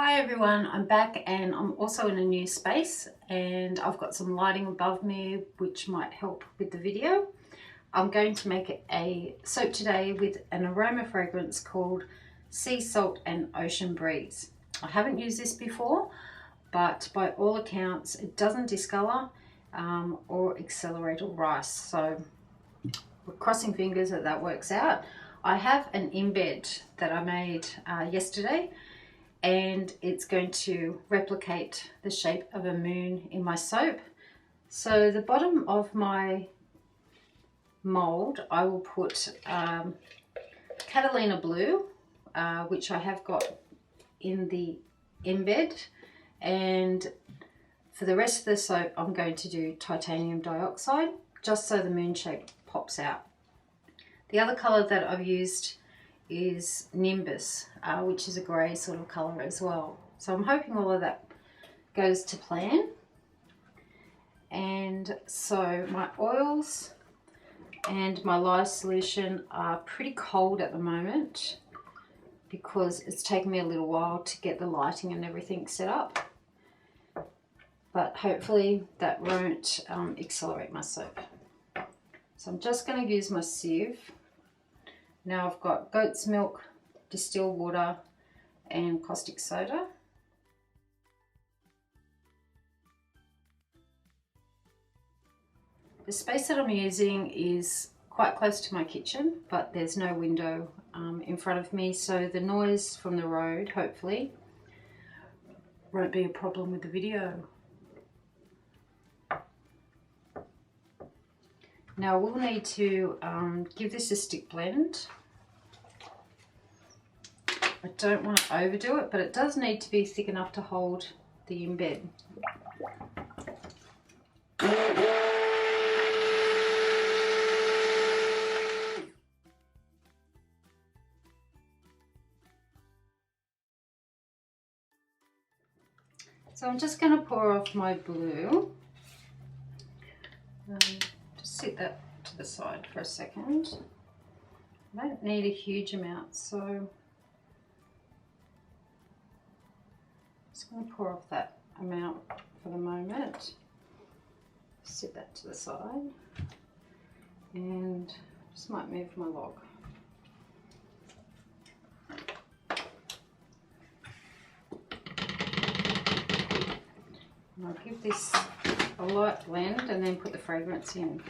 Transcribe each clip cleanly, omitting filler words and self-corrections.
Hi everyone, I'm back and I'm also in a new space and I've got some lighting above me which might help with the video. I'm going to make a soap today with an aroma fragrance called Sea Salt and Ocean Breeze. I haven't used this before, but by all accounts it doesn't discolor or accelerate or rise, so we're crossing fingers that that works out. I have an embed that I made yesterday, and it's going to replicate the shape of a moon in my soap. So the bottom of my mold I will put Catalina Blue, which I have got in the embed, and for the rest of the soap I'm going to do titanium dioxide, just so the moon shape pops out. The other colour that I've used is Nimbus, which is a grey sort of colour as well. So I'm hoping all of that goes to plan. And so my oils and my lye solution are pretty cold at the moment because it's taken me a little while to get the lighting and everything set up. But hopefully that won't accelerate my soap. So I'm just going to use my sieve. Now I've got goat's milk, distilled water and caustic soda. The space that I'm using is quite close to my kitchen, but there's no window in front of me, so the noise from the road hopefully won't be a problem with the video. Now we'll need to give this a stick blend. I don't want to overdo it, but it does need to be thick enough to hold the embed. So I'm just going to pour off my blue. Just sit that to the side for a second. I don't need a huge amount, so I'm just going to pour off that amount for the moment. Sit that to the side and just might move my log. And I'll give this a light blend and then put the fragrance in.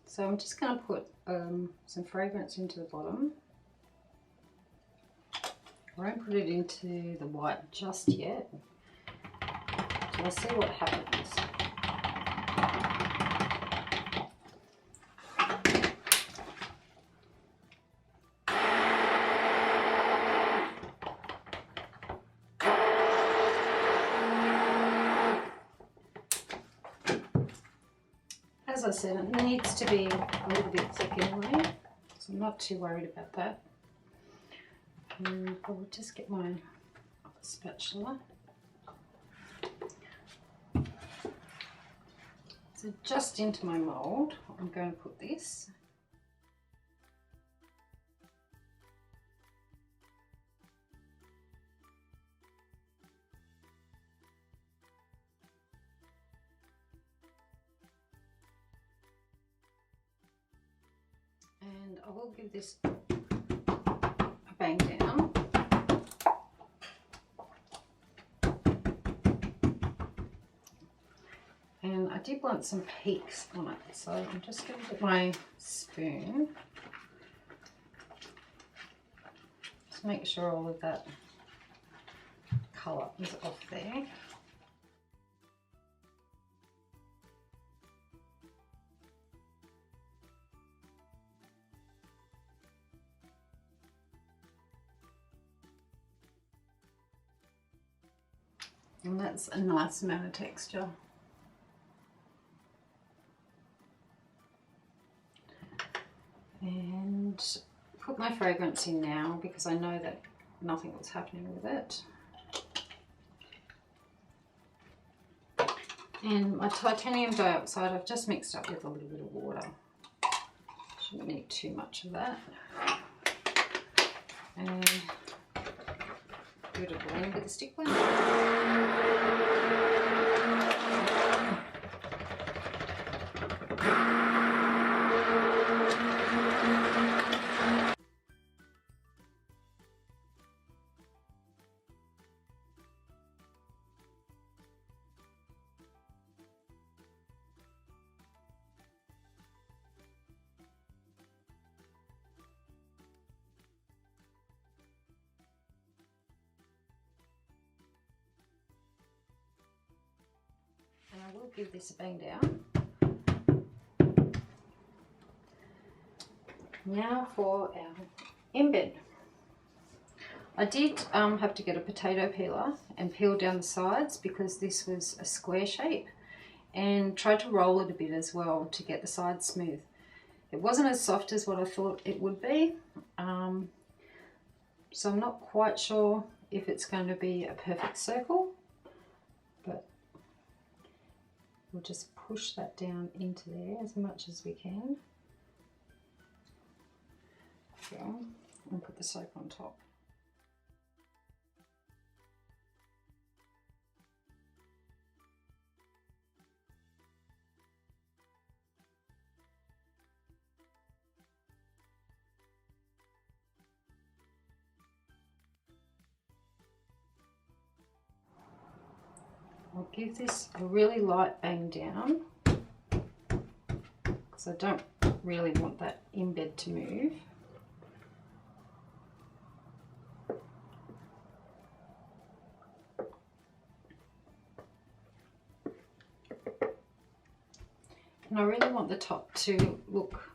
So I'm just going to put some fragrance into the bottom. I won't put it into the white just yet. So I'll see what happens. As I said, it needs to be a little bit thick anyway, so I'm not too worried about that. And I'll just get my spatula. So just into my mould, I'm going to put this. And I will give this a bang down. And I did want some peaks on it, so I'm just going to get my spoon. Just make sure all of that colour is off there. And that's a nice amount of texture. And put my fragrance in now because I know that nothing was happening with it. And my titanium dioxide I've just mixed up with a little bit of water. Shouldn't need too much of that. And give it a blend with the stick blender. And I will give this a bang down. Now for our embed. I did have to get a potato peeler and peel down the sides because this was a square shape, and tried to roll it a bit as well to get the sides smooth. It wasn't as soft as what I thought it would be, so I'm not quite sure if it's going to be a perfect circle, but we'll just push that down into there as much as we can. Okay, and put the soap on top. I'll give this a really light bang down because I don't really want that embed to move. And I really want the top to look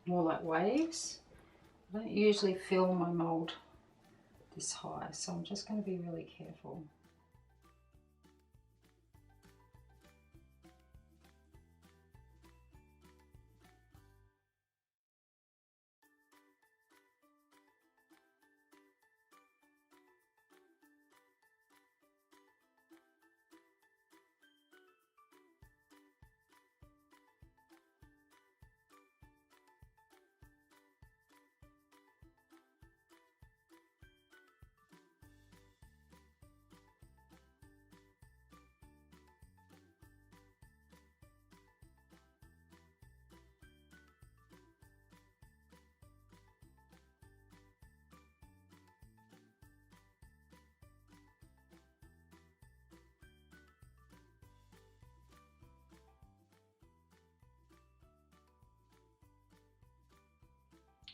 more like waves. I don't usually fill my mould this high, so I'm just going to be really careful.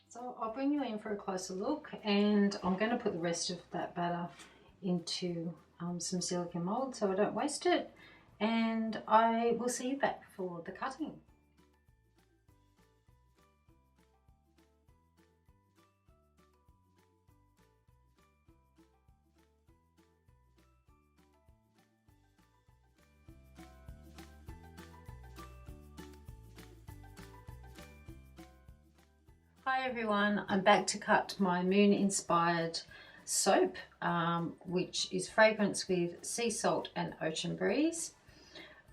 So I'll bring you in for a closer look, and I'm going to put the rest of that batter into some silicone mould so I don't waste it, and I will see you back for the cutting. Hi everyone, I'm back to cut my moon inspired soap, which is fragrance with sea salt and ocean breeze.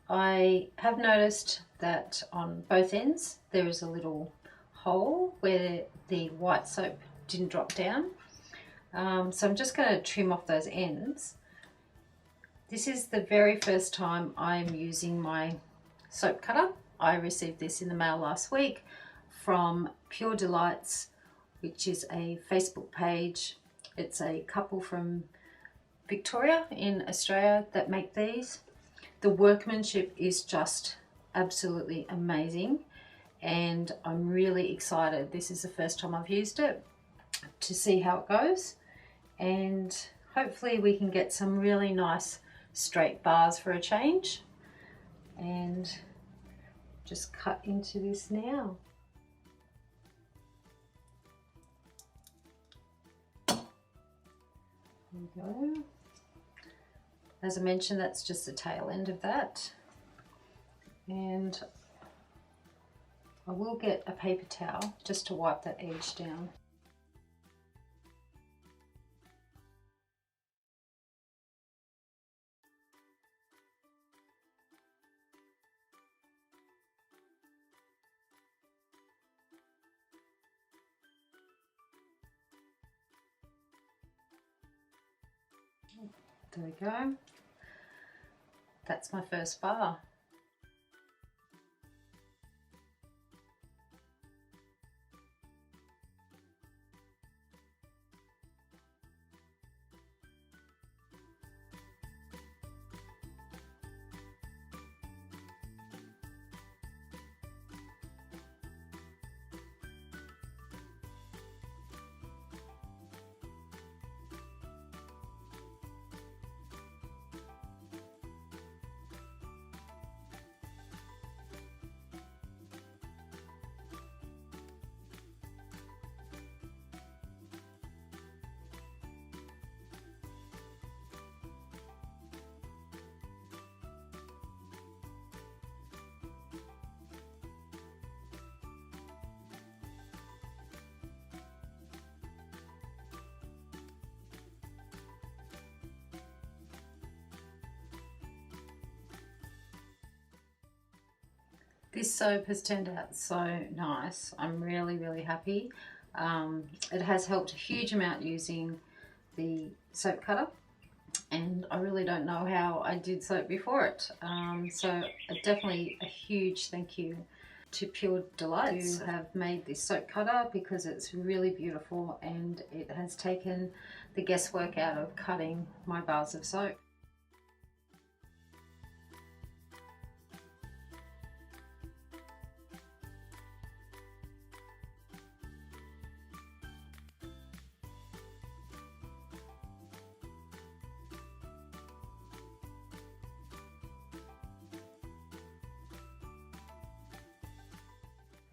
I have noticed that on both ends there is a little hole where the white soap didn't drop down, so I'm just going to trim off those ends. This is the very first time I'm using my soap cutter. I received this in the mail last week from Pure Delights, which is a Facebook page. It's a couple from Victoria in Australia that make these. The workmanship is just absolutely amazing, and I'm really excited. This is the first time I've used it, to see how it goes, and hopefully we can get some really nice straight bars for a change. And just cut into this now. There we go. As I mentioned, that's just the tail end of that. And I will get a paper towel just to wipe that edge down. There we go. That's my first bar. This soap has turned out so nice. I'm really happy. It has helped a huge amount using the soap cutter, and I really don't know how I did soap before it. So definitely a huge thank you to Pure Delights who have made this soap cutter, because it's really beautiful and it has taken the guesswork out of cutting my bars of soap.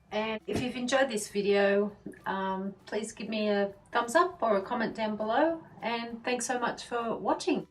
And if you've enjoyed this video, please give me a thumbs up or a comment down below, and thanks so much for watching.